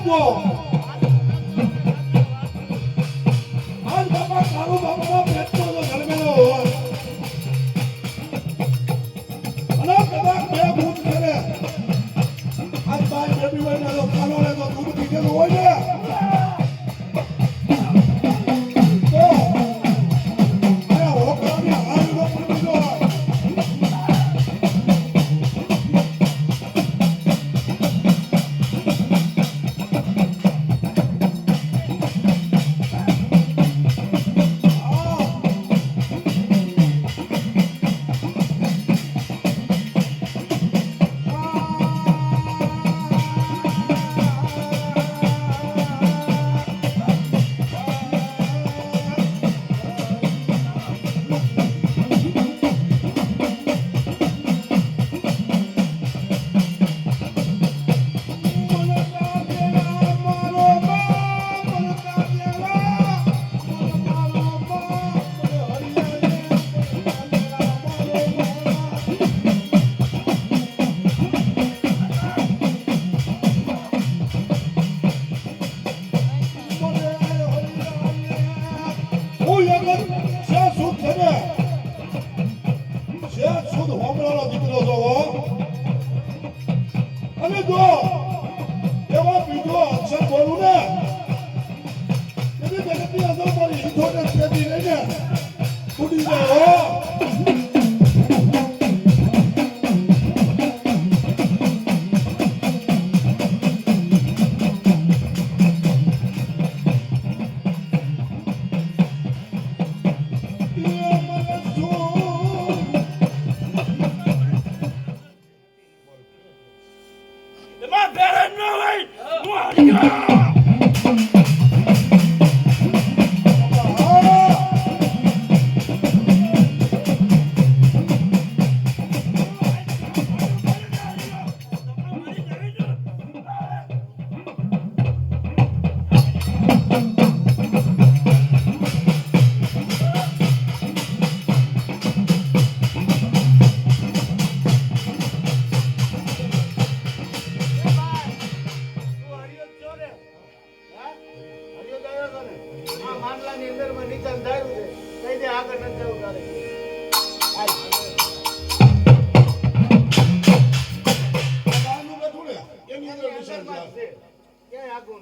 તો આજ બાપા કાળુ બાપા પેટનો તો ધર્મેલો હોય અને કદાચ બે ભૂત કરે આજ બાર બેબી હોય ને તો કાનો રે તો દૂધ પીધેલું હોય ને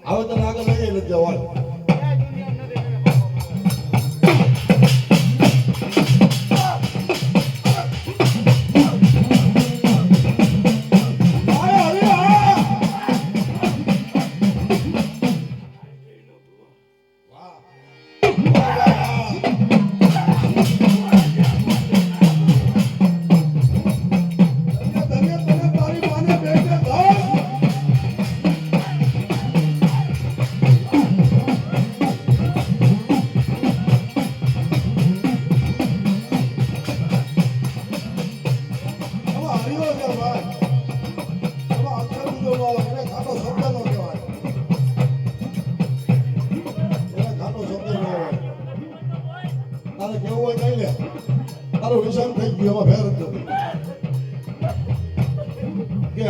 હવે તને આગળ લઈ જઈ નથી જવાનું વિષમ થઈ ગયો ફેર જ નથી કે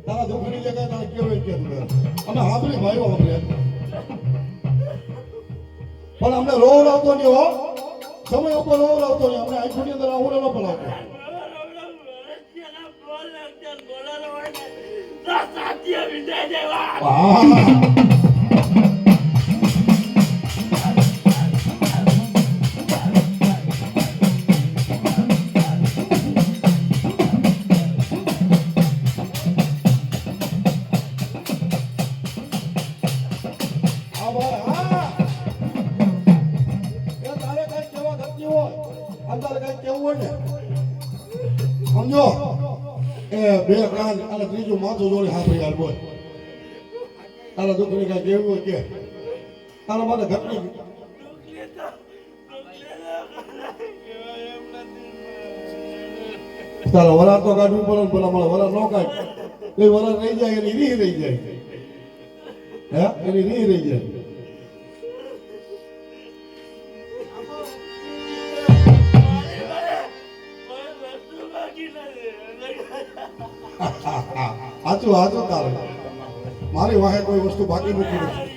તારા દુઃખની જગ્યાએ તારે કેવું કે અમે સાંભળી ભાઈઓ આપણે પણ અમને રોવ આવતો નહીં હો સમય ઉપર રોવ આવતો નહીં અમને આંખોની અંદર આવું ન પલાવતો સમજો એ બે કાન અને ત્રીજું માથું જોડે હાથ યાર બોલ તારા દુઃખની કઈ કેવું હોય કે તારા માટે ઘટની તારા વરા તો કાઢવું પડે પેલા મળે વરા ન કાઢ એ વરા રહી જાય એની રીહ રહી જાય હે એની રીહ રહી જાય હાચું હાચું તારે મારી વાહે કોઈ વસ્તુ બાકી નથી રહી.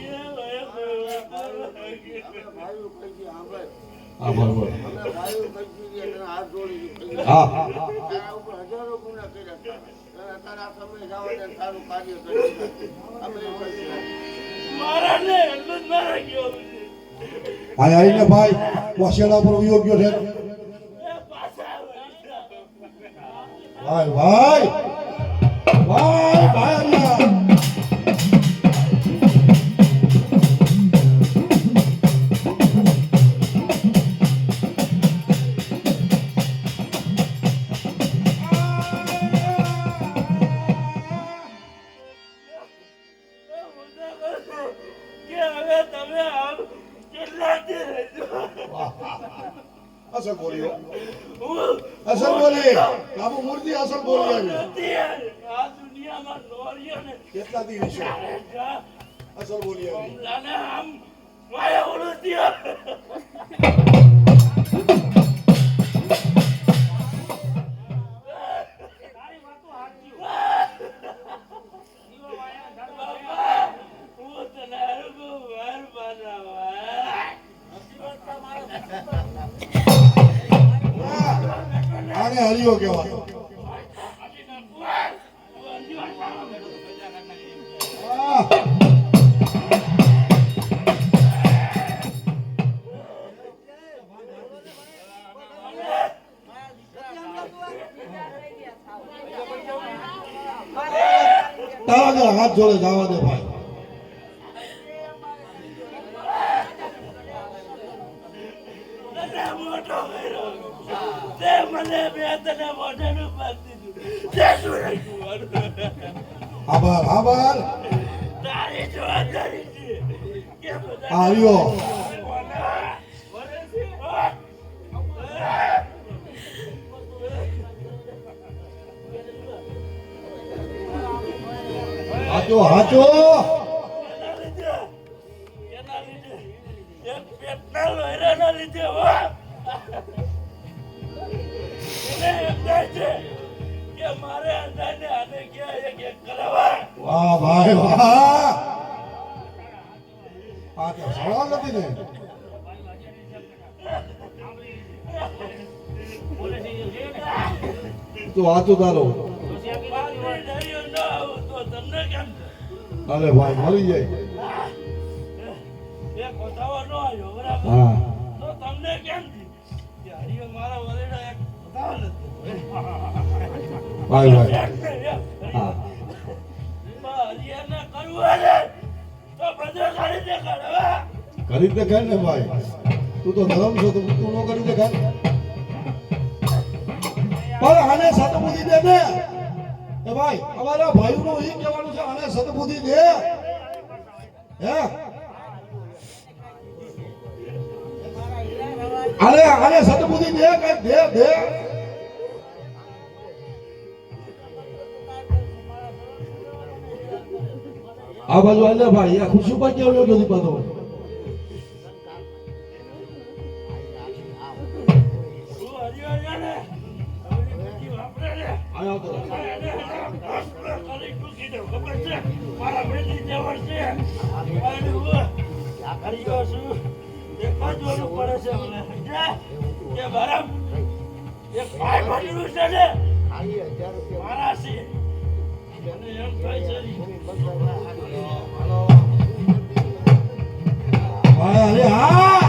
હા બરોબર. હા હા આવીને ભાઈ વસેડા પર યોગ્ય છે. ભાઈ ભાઈ ભાઈ ભાઈ અસલ બોલી અસલ બોલી બાબુ મૂર્તિ અસલ બોલી આવી આ દુનિયામાં નોરિયોને કેટલા દિવસ છે અસલ બોલી આવી લાને આમ માયા ઓળખ્યો તારી વાતો હાચી બાબા હું તને અરગો વાર બનાવા આને હરિયો કહેવાય. તારા જરા હાથ જોડે જવા દે ભાઈ. મોટો કર્યો તે મને બે તને મોઢાનું પાડી દીધું તે શું રાખ્યું આભાર આભાર. તારી જવાબદારી છે કે બધા આવ્યો હાચો હાચો એના લીધે એક પેટના લોહીના લીધે હો એને એમ થાય છે કે મારે અંદાજે આને ક્યાં એક કરાવવા વાહ ભાઈ વાહ. આ તો સવાલ નથી ને. તો વાંચું તારો. તો તમને કેમ અરે ભાઈ મળી જાય. એ કોતાવો ન આવ્યો બરાબર હા તો તમને કેમ કે હરિયો મારા વલેડા એક કોતાવો નથી ભાઈ ભાઈ હા હરિયાને કરવું હે તો બધું કરી દે કરવા કરી દે ખાય ને ભાઈ. તું તો ધર્મ છો તો તું ન કરી દે ખાય. પણ આને સદબુદ્ધિ દે ને એ ભાઈ અમારા ભાઈઓનું એ કહેવાનું છે આને સદબુદ્ધિ દે હે. આને સદબુદ્ધિ દે કે દે દે. આ બાજુ આલે ભાઈ આ ખુરશી પર કેવો નથી પાતો. તું હરિયો જાને હવે બધી વાપરે ને આયો તો કરી ટૂંકી દઉં ખબર છે મારા બેટી જેવડ છે અને હું હરિયો છું એક બાજુનું પડે છે મને કે બરાબર એક ભાઈ બન્યું છે ને મારા છે મને એમ થાય છે ભાઈ અરે હા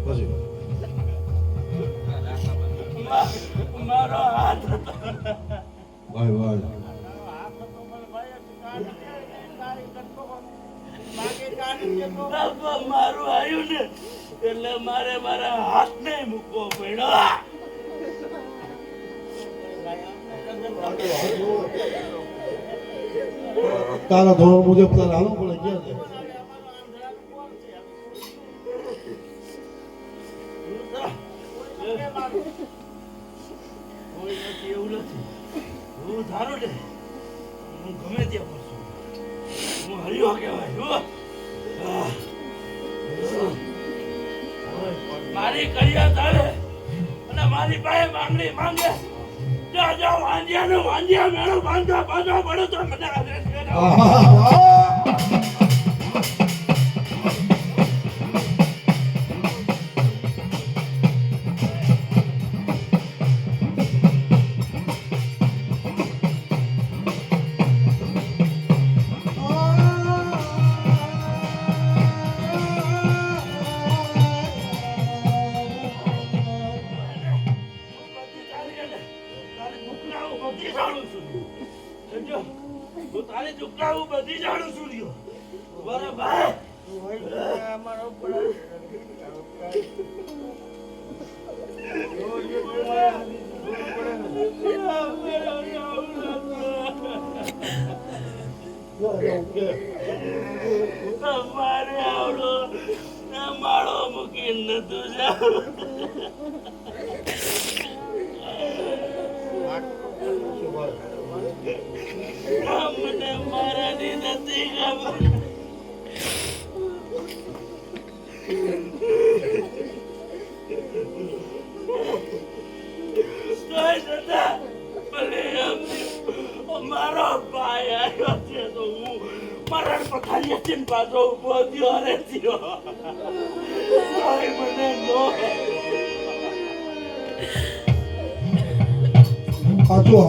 પછી મારો હાથ ભાઈ ભાઈ મારું આવ્યું ને એટલે મારે મારા હાથ નહીં મૂકવો પડ્યો તારા ધોરણ મુજબ તારે હાલવું પડે ક્યાં છે એવું નથી. હું ધારું ને હું ગમે ત્યાં ફરશું. હું હરિયો કહેવાય હો. મારી કરિયા ચાલે અને મારી પાસે માંગણી માંગે જો વાંજિયા મેળો બાંધવા પડો તો મને આદેશ કરો. તારી દુઃખના હું બધી જાણું છું લ્યો. બરાબર મારે આવડો માળો મૂકીને નતું જાવ. મને મારાની નથી ખબર. મારો ભાઈ આવ્યો છે તો હું મરણ પથારી પાછો ઉભો થયો રે થયો. મને નો હાચું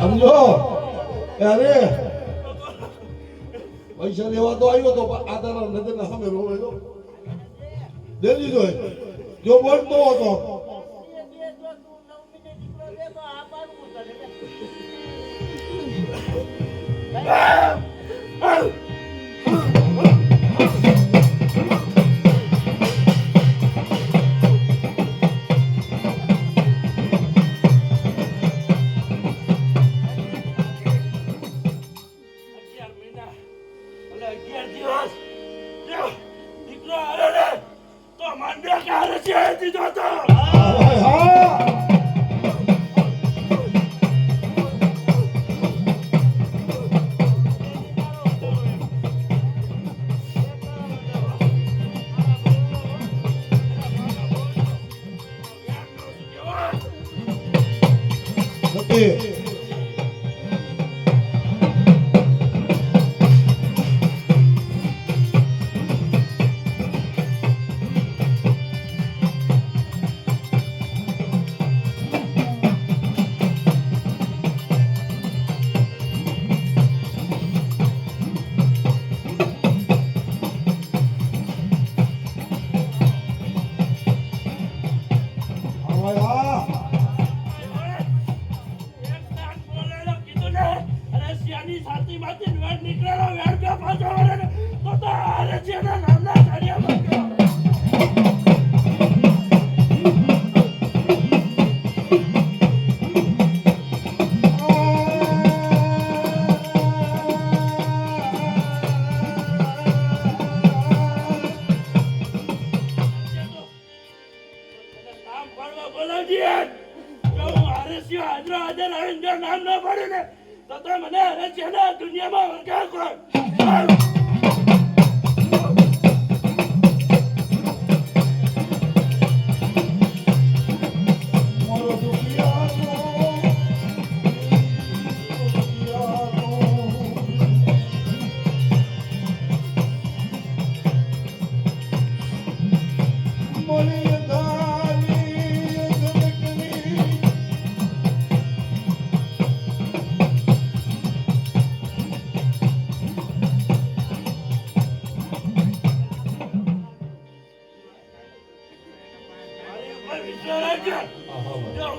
સમજો અરે પૈસા લેવા તો આવ્યો તો આ તારા નજરના સામે રોવે તો દે દીધો જો બોલતો હતો નામ ન પડે ને તો મને દુનિયામાં વળગા કોણ.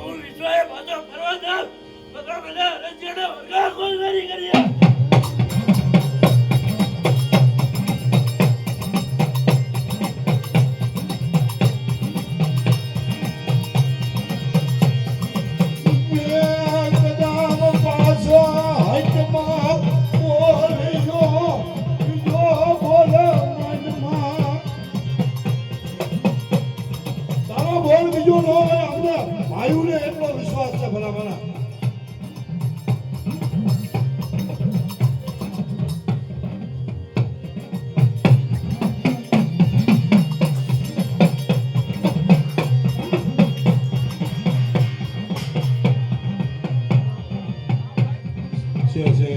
હું વિશ્વાએ પાછો ફરવા જાઉં તો બધા રજ્યને વળગા કોણ કરી ન હોય અમને ભાઈઓને એટલો વિશ્વાસ છે ભલા ભલા છે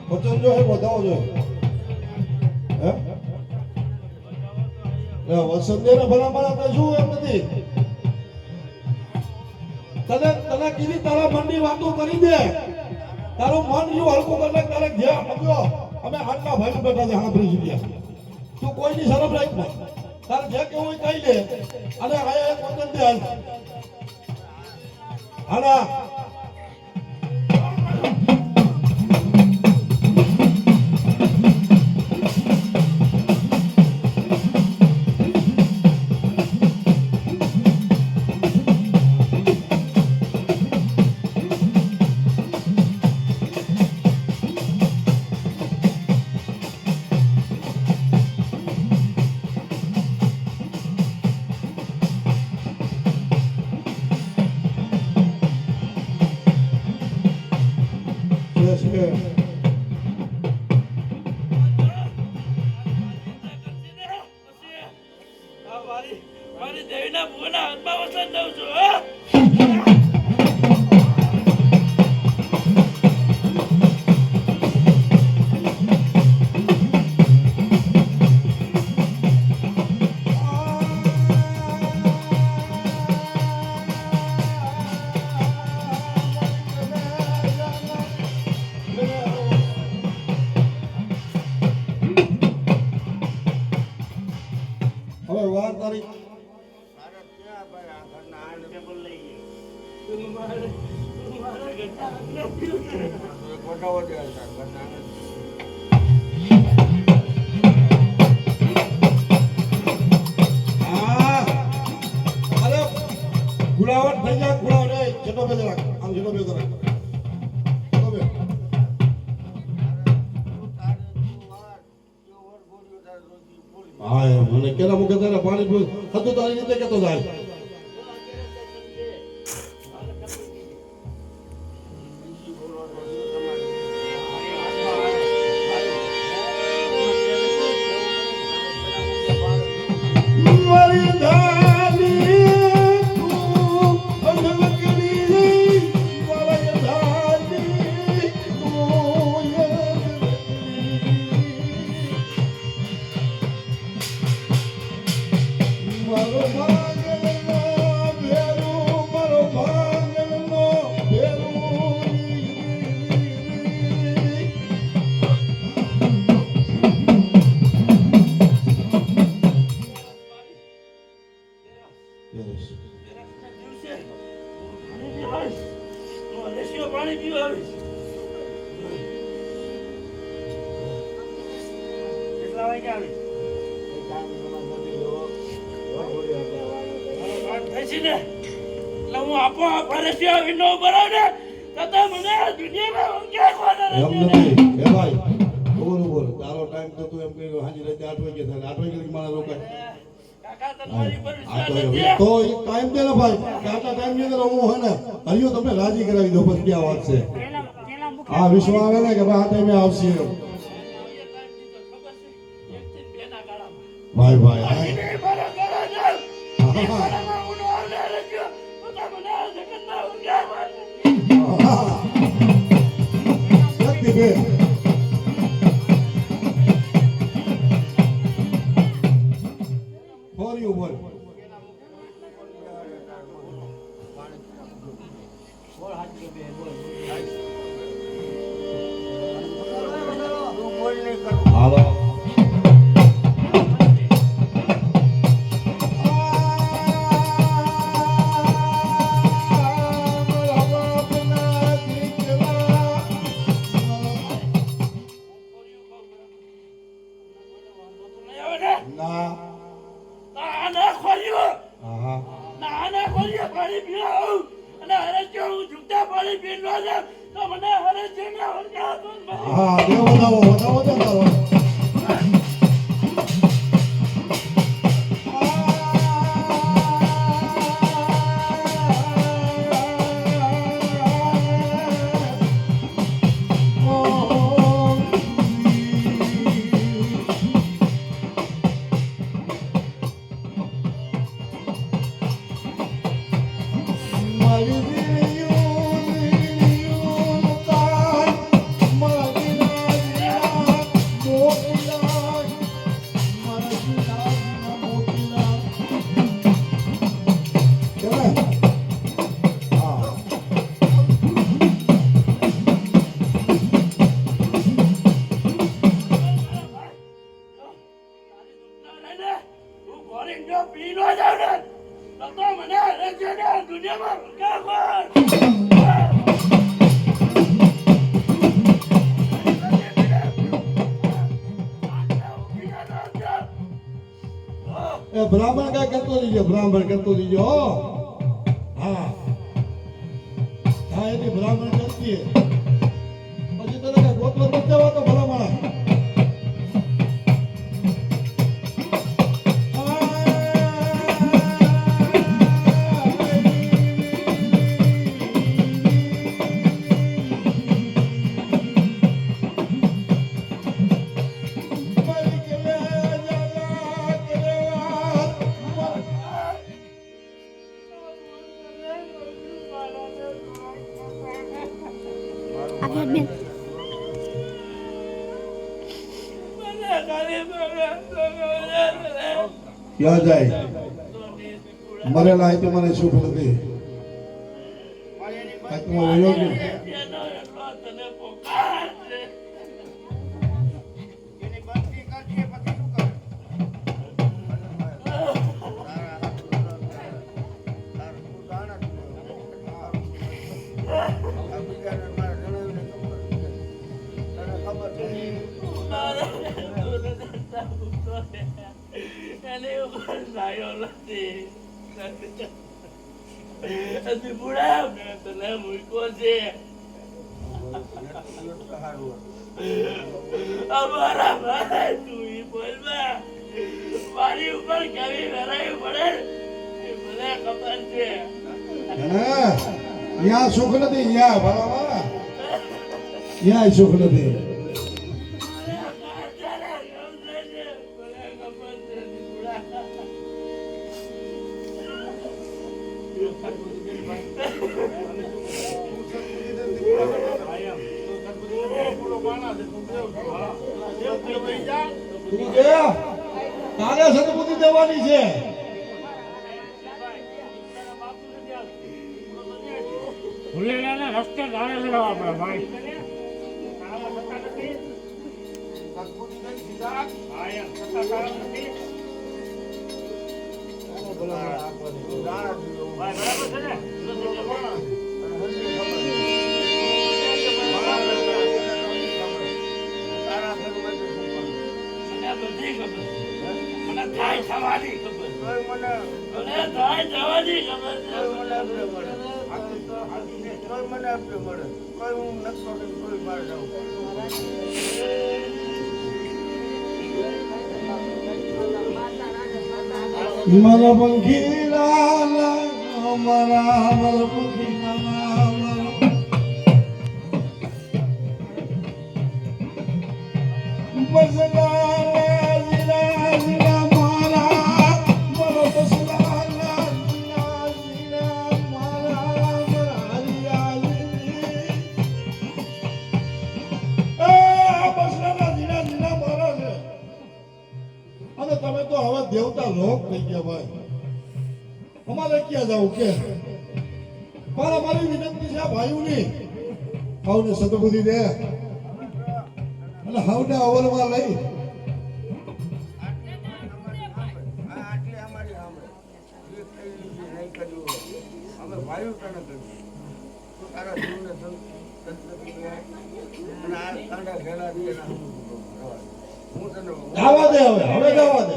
વચન જો હે બતાવો જો હે વસંત ને ભલા ભલા તો શું એમ નથી તને કીધી તારા મનની વાતો કરી દે તારું મન જો હલકું કરે તારે ધ્યાન સમજો અમે આટલા ભાઈ બેઠા છે સાંભળી ગયા તું કોઈની શરમ રાખ ના તારે જે કેવું હોય કહી દે અને આયા એક વચન દે હાલા મારી દેવીના ભૂના હાથમાં વસન દઉં છું હા હવે વાર તારીખ ગુલાવટ થઈ જાય ગુલાવટ જેટલો બે જરાક આમ જેટલો બે જરાક હા મને કેલા મુકે તારે પાણી પીવું હતું તારી રીતે કેતો જાય પાણી પીવા આવીશ કેટલા વાગે આવીશ થઈ ને એટલે હું આપો ફરસી આવી નો બરાવ ને તો મને આ દુનિયામાં ક્યાં ખોના એમ નથી હે ભાઈ બોલ તારો ટાઈમ તો તું એમ કહ્યું હાજી રાતે 8 વાગે થાય 8 વાગે મારા રોકાય કાકા તમારી પર તો એક ટાઈમ દે ને ભાઈ આટલા ટાઈમ ની અંદર હું હે ને હરિયો તમને રાજી કરાવી દો પછી ક્યાં વાત છે હા વિશ્વ આવે ને કે ભાઈ આ ટાઈમે આવશે ભાઈ ભાઈ For you, boy. Hello. Nah. ના ખોલ્યો હા ના ખોલ્યો પાણી પીવા અને હરે જો હું જુઠ્ઠા પાણી પીવા છે તો મને હરે છે ને હા દેવો વધાવો જો પી નો જાવ ને તો મને રજને દુનિયામાં ભૂકા કર એ બ્રાહ્મણ કાંઈ કરતો દીજો, બ્રાહ્મણ કરતો દીજો હો. હા હા, એની બ્રાહ્મણ કરતી પછી તને કાંઈ ગોતલો નથી જવાતો ભલા માણસ. ક્યાં જાય મરેલા હોય તો મને સુખ નથી. આત્મા વયો ગયો. અમારા ભાઈ તું બોલમાં મારી ઉપર કેવી વેરાયું પડે એ મને ખબર છે. ત્યાં સુખ નથી, ત્યાં બરાબર ત્યાં સુખ નથી. તારે સદબુદ્ધિ દેવાની છે. રસ્તે ગાળે લેવા આપણે ભાઈ બરાબર છે ને મને થાય થવાની ખબર મને થાય જવાની ખબર મારા પંખી લાલા મારા પંખી લાલા તમે તો હવે દેવતા લોક થઈ ગયા ભાઈ. અમારે ક્યાં જવું કે મારા મારી વિનંતી છે ભાઈઓની હવને સદબુદ્ધિ દે અને હવને અવરમાં લઈ જવા દે. હવે જવા દે.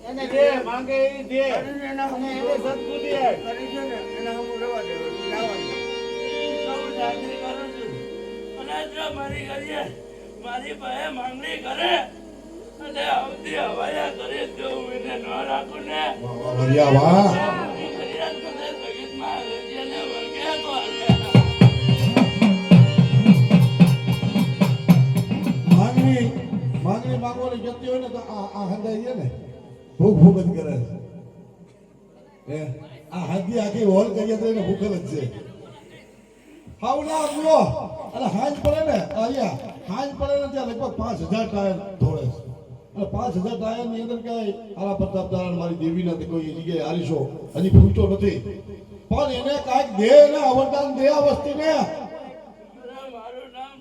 એને દે માંગે એ દે અને એને સદબુદ્ધિ કરી છે ને એને હમ રહેવા દે મારી કરીએ મારી પાસે માંગણી કરે અને આવતી હવાયા કરે તો હું એને ન રાખું ને માંગણી માંગવાની જતી હોય ને તો આ હંધાઈ છે ને ભૂખ ભૂખ જ કરે છે. આ હાથી આખી હોલ કરીએ તો એને ભૂખ જ છે. હાવ ના આવ્યો અને હાંજ પડે ને અહીંયા હાંજ પડે ને ત્યાં લગભગ 5000 ટાયર ધોળે છે. અને 5000 ટાયર ની અંદર કઈ આલા પ્રતાપ દારાણ મારી દેવી નથી કોઈ જગ્યાએ હારીશો હજી પૂછતો નથી પણ એને કાંઈક દે ને અવરદાન દે આ વસ્તીને. મારું નામ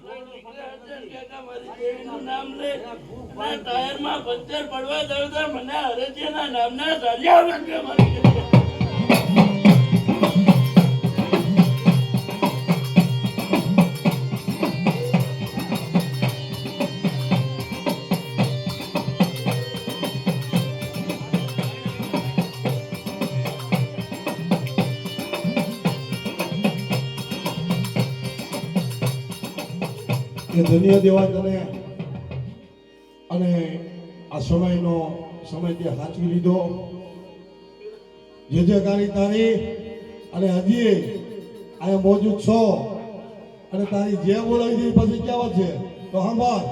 દેવીનું નામ લે અને ટાયરમાં પંચર પડવા દઉં તો મને હરેજીના નામના ચાલ્યા વાગે મારી કે ધન્ય દેવા તને અને આ સમયનો સમય તે સાચવી લીધો જે કારી તારી અને હજી અહીંયા મોજૂદ છો અને તારી જે બોલાવી દીધી પછી કહેવત છે તો સાંભળ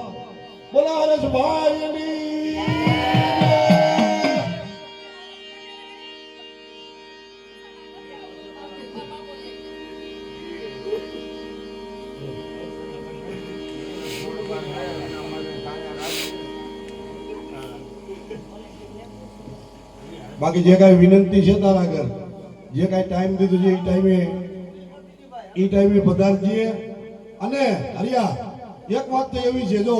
બોલા હરેશભાઈની બાકી જે કાંઈ વિનંતી છે તારા આગળ જે કાંઈ ટાઈમ દીધો છે એ ટાઈમે પધારજે અને હરિયા એક વાત તો એવી છે જો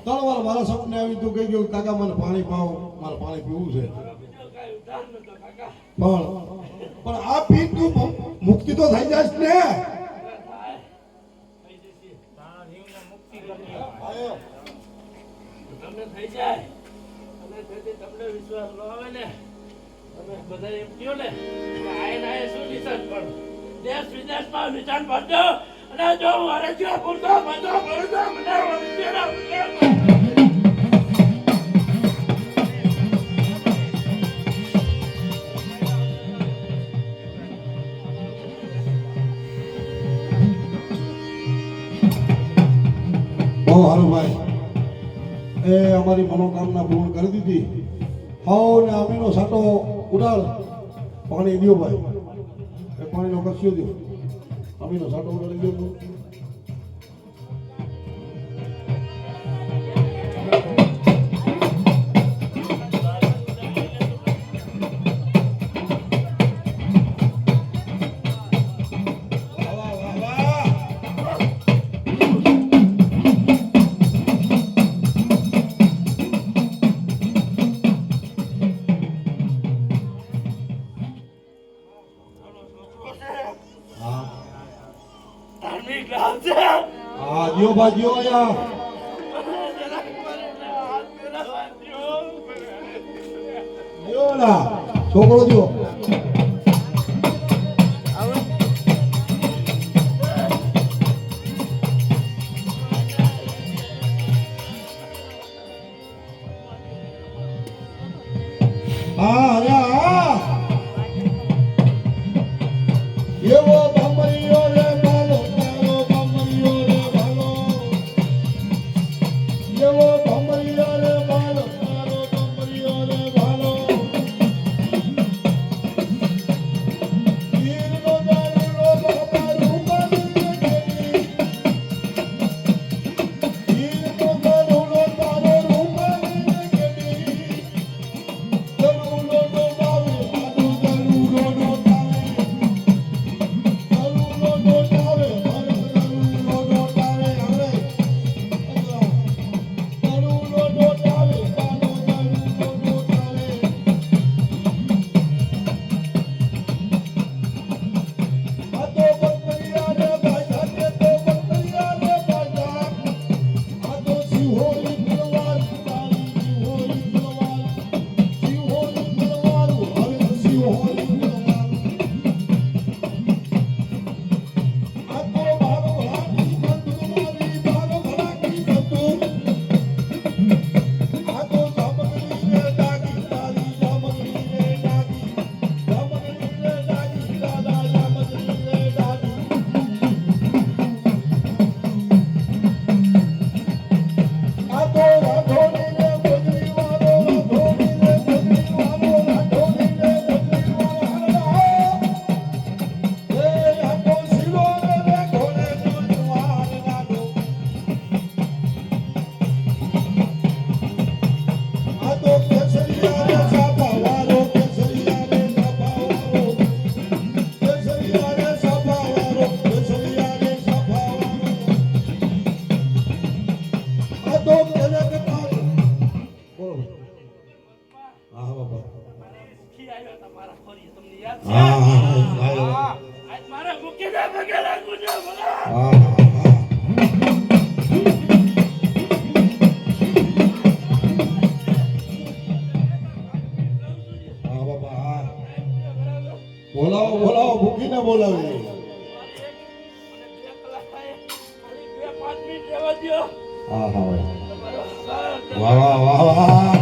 3 વાર મારા સપને આવી તું કહી ગયો કાકા મને પાણી પાવ મારે પાણી પીવું છે પણ આ પી તું મુક્તિ તો થઈ જાય ને તમને થઈ જાય અને તેથી તમને વિશ્વાસ ન આવે ને તમે બધા એમ કહો ને આયે શું નિશાન પણ દેશ વિદેશમાં નિશાન પડજો અને જો મારે જો પૂરતો બધો પડતો મને વળતેરા બહુ સારું ભાઈ એ અમારી મનોકામના પૂર્ણ કરી દીધી હાવ ને અમીનો સાટો ઉડાડ પાણી દો ભાઈ એ પાણીનો કસ્યો દો અમીનો સાટો ઉડાડી દો ધાર્મિક રામ છે હા દિયો બાજીઓ આયા દિયો ના છોકરો દિયો હા અરે હા એવો ભમરીઓ રે ભાલો તારો ભમરીઓ રે ભાલો એવો ભમરીઓ રે ભાલો તારો ભમરીઓ રે ભાલો તીરનો દારૂનો બાબા રૂપાની દેવી તીરનો દારૂનો તારો રૂપાની દેવી દરૂનો નો બાવે બાદુ દરૂનો નો તો કેને કે તારી બોલો હા બાપા મુખી આવ્યો તમારા ખોરી તમને યાદ છે હા હા હા આજ મારા મુખીને પગે લાગુ છે ભલા હા હા બાપા હા બોલાવો બોલાવો ભૂખીને બોલાવી મને 2 કલાક થાય ખાલી 2-5 મિનિટ રહેવા દ્યો હા હા તમારો સાથ વાહ વાહ વાહ વાહ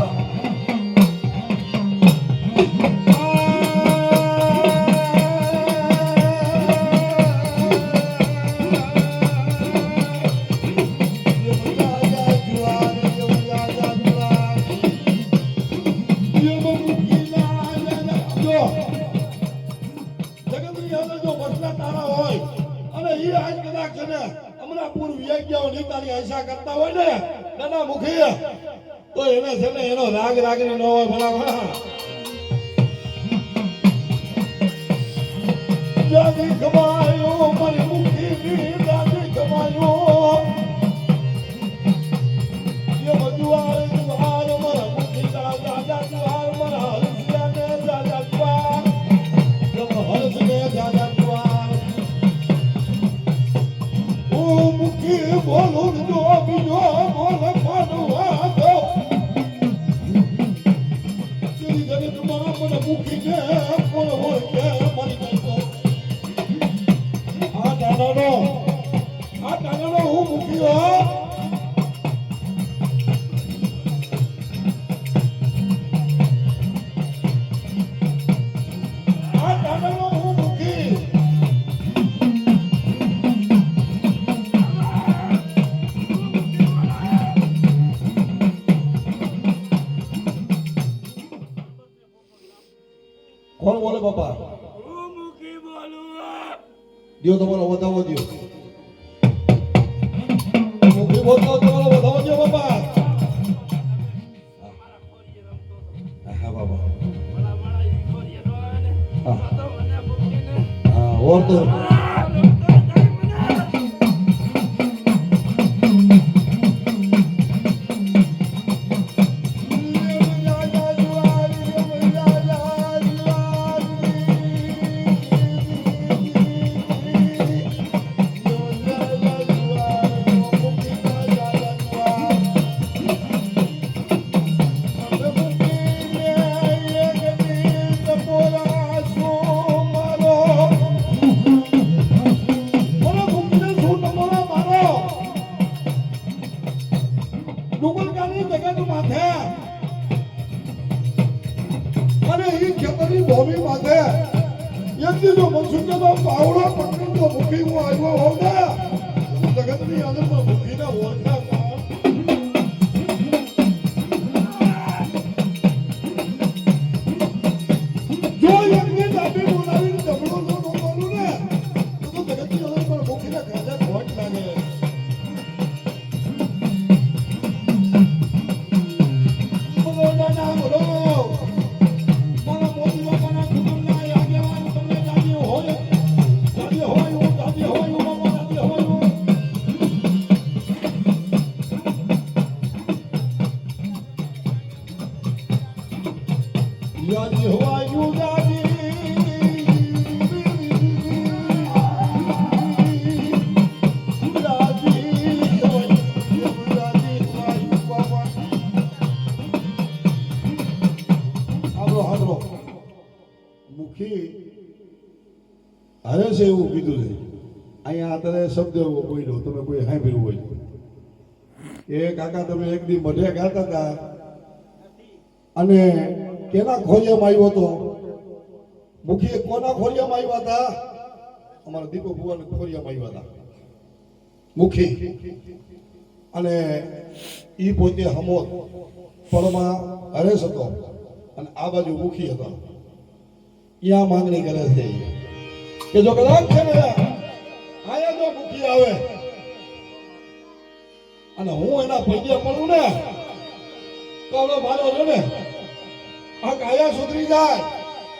કરતા હોય ને નાના મુખી તો એને છે ને એનો રાગ રાગની ન હોય ભલા જાદી કમાયો મારી મુખી જાદી કમાયો ये मजुआर जुआर मारा मुखी दादा जुआर मारा हलसिया ने दादा जुआर जब हलस ने दादा जुआर ओ मुखी बोलो जो बिनो बोल पाडवा दो तेरी गले तुम्हारा मन मुखी ने बोल हो के मरी गई तो आ दादा હું મુખી હો કોણ બોલે બાપા હું મુખી બોલું દિયો તમારો વધાવો દિયો મુખી બોલતો તમારો વધાવો દિયો બાપા મારા ખોરીએ રમતો હતો હા બાપા ભલા મારા ઈ ખોરીએ નો આવે ને હા. આ તો મને મુખીને હા ઓર તો રમતો થાય મને ડુંગરકાની જગત માથે અને ઈ ખેતરની ભૂમિ માથે યજ્ઞ જો મનસુખ તો પાવડો પકડી તો મુખી હું આવ્યો હોઉં ને જગતની અંદરમાં મુખીને ઓળખા જો યજ્ઞ દાબી બોલાવીને દબડો ન બોલું ને તો જગતની અંદરમાં મુખીને ખાધા ખોટ લાગે મુખી હવે છે એવું કીધું છે અહીંયા અત્યારે શબ્દ એવો બોલ્યો તમે કોઈ સાંભળ્યું હોય એ કાકા તમે એક દી મઢે ગાતા હતા અને કેના ખોરિયામાં આવ્યો હતો મુખી કોના ખોરિયામાં આવ્યા હતા અમારા દીપક ભુવન ખોરિયામાં આવ્યા હતા મુખી અને ઈ પોતે હમોદ પરમાં હરેશ હતો અને આ બાજુ મુખી હતા યા માંગણી કરે છે કે જો કદાચ છે ને આયા જો મુખી આવે અને હું એના પૈજે પડું ને તો હવે મારો છે ને આ કાયા સુધરી જાય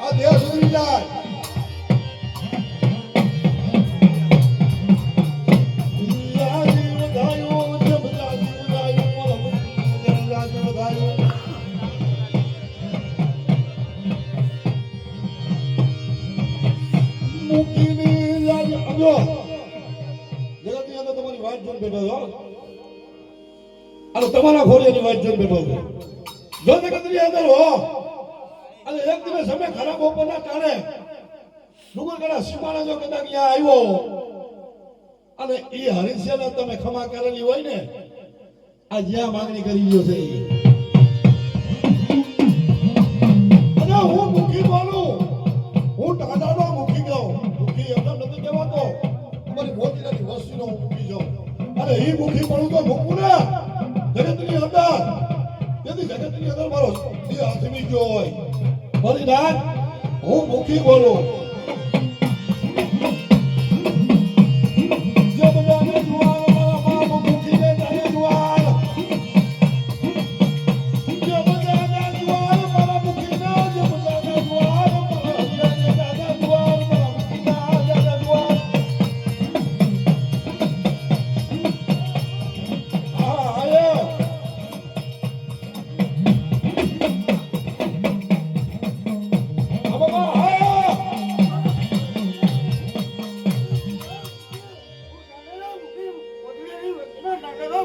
આ દેહ સુધરી જાય યા જીવ ધાયો જબ જા જીવ ધાયો બેઠો છો અને તમારા ખોડિયાની વાત જોઈને બેઠો છે જો જગતની અંદર હો અને એક દિવસ સમય ખરાબ બપોરના ટાણે ડુંગરગઢા સીમાડા જો કદાચ અહીંયા આવ્યો અને એ હરીશને તમે ખમા કરેલી હોય ને આ જ્યાં માંગણી કરી ગયો છે અને હું મુખી બોલું હું ટાટાનો મુખી ગયો મુખી એમને નથી કહેવાતો અમારી મોતીની વસ્તીનો હું મુખી જાઉં અને એ મુખી પડું તો મૂકું ને જગતની અંદર તેથી જગતની અંદર મારો દેહ આથમી ગયો હોય મારી નાથ હું મુખી બોલું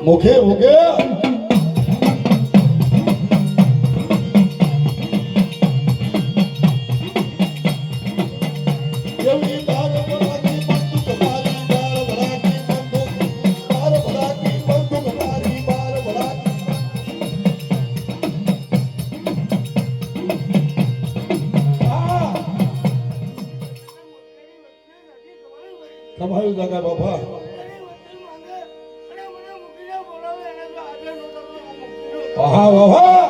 મુખે મુખે તમારું જગા બાપા આહા વાહ વાહ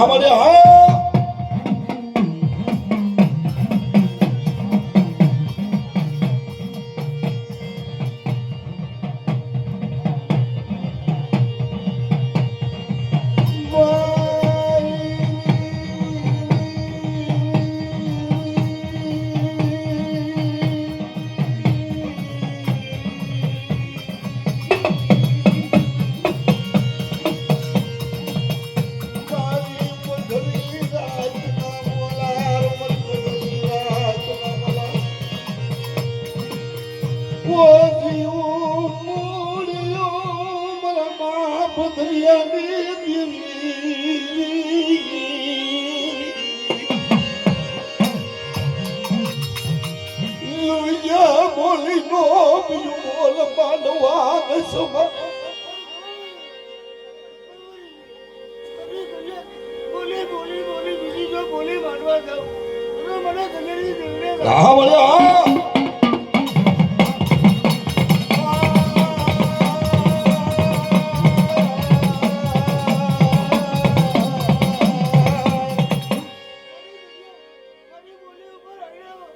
મને હા બોલી બોલી બોલી બીજી જો બોલી માંડવા જાઉં મને ધનેરી હા ભલે હા મારી બોલી ઉપર આવ્યો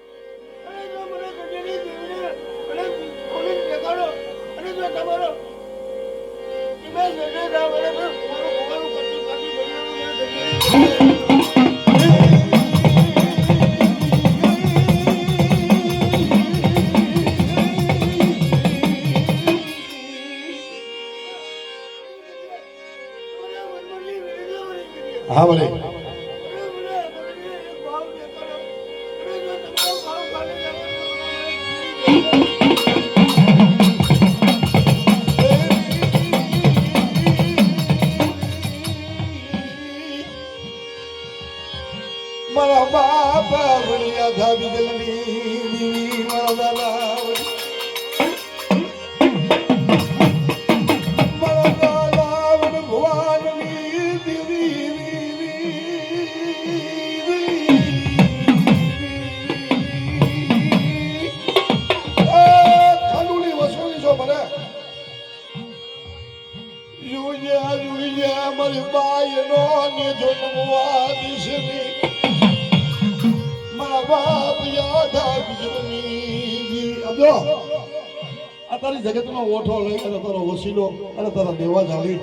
અને જો મને સજેની જીવને અને પોલીસ દેખાડો અને જો તમારો તમે સજે ના વડે મારું કરતું કાઢી ભર્યું મને સજેની હા ભલે મારા બાપ વળિયા ધાબી દલની દીવી મારા દાદા મારા દાદા વડ ભુવાનની દીવી ખાંડુની વસૂલી છો મને યુજ્યા મારી બાઈનો ને જન્મવા દિશની મારા બાપ યાદ આવી અજો આ તારી જગતનો ઓઠો લઈ અને તારો વસીલો અને તારા દેવા જાળી